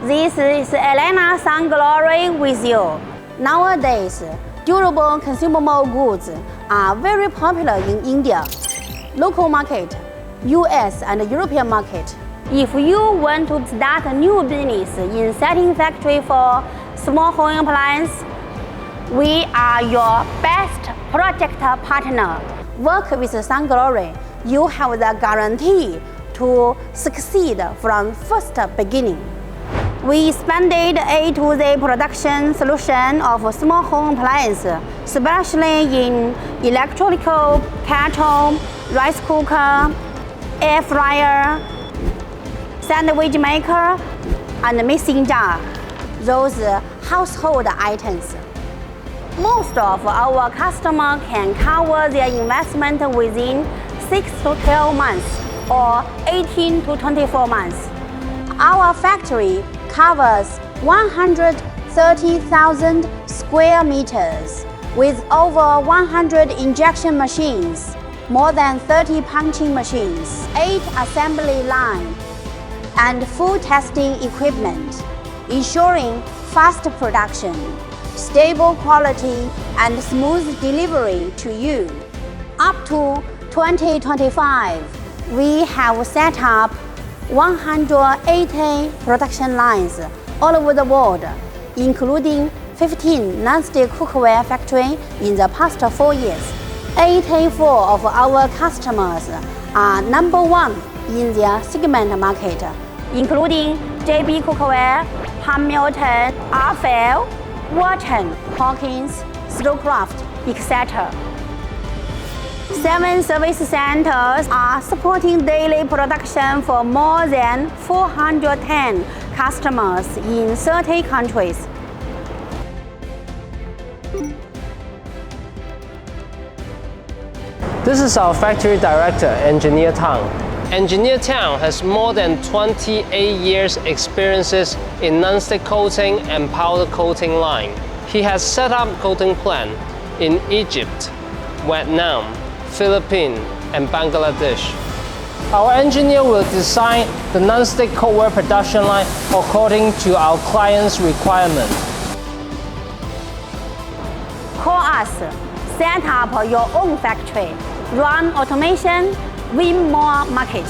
This is Elena Sunglory with you. Nowadays, durable consumable goods are very popular in India, local market, US and European market. If you want to start a new business in setting factory for small home appliance, we are your best project partner. Work with Sunglory, you have the guarantee to succeed from first beginning. We expanded A to Z production solution of small home appliance, especially in electrical kettle, rice cooker, air fryer, sandwich maker, and mixing jar, those household items. Most of our customers can cover their investment within 6 to 12 months or 18 to 24 months. Our factory covers 130,000 square meters with over 100 injection machines, more than 30 punching machines, 8 assembly lines, and full testing equipment, ensuring fast production, stable quality, and smooth delivery to you. Up to 2025, we have set up 180 production lines all over the world, including 15 non-stick cookware factories in the past 4 years. 84 of our customers are #1 in their segment market, including JB Cookware, Hamilton, Arfel, Wharton, Hawkins, Stowcraft, etc. 7 service centers are supporting daily production for more than 410 customers in 30 countries. This is our factory director, Engineer Tang. Engineer Tang has more than 28 years experiences in non-stick coating and powder coating line. He has set up coating plant in Egypt, Vietnam, Philippines, and Bangladesh. Our engineer will design the non-stick cookware production line according to our client's requirement. Call us, set up your own factory, run automation, win more market.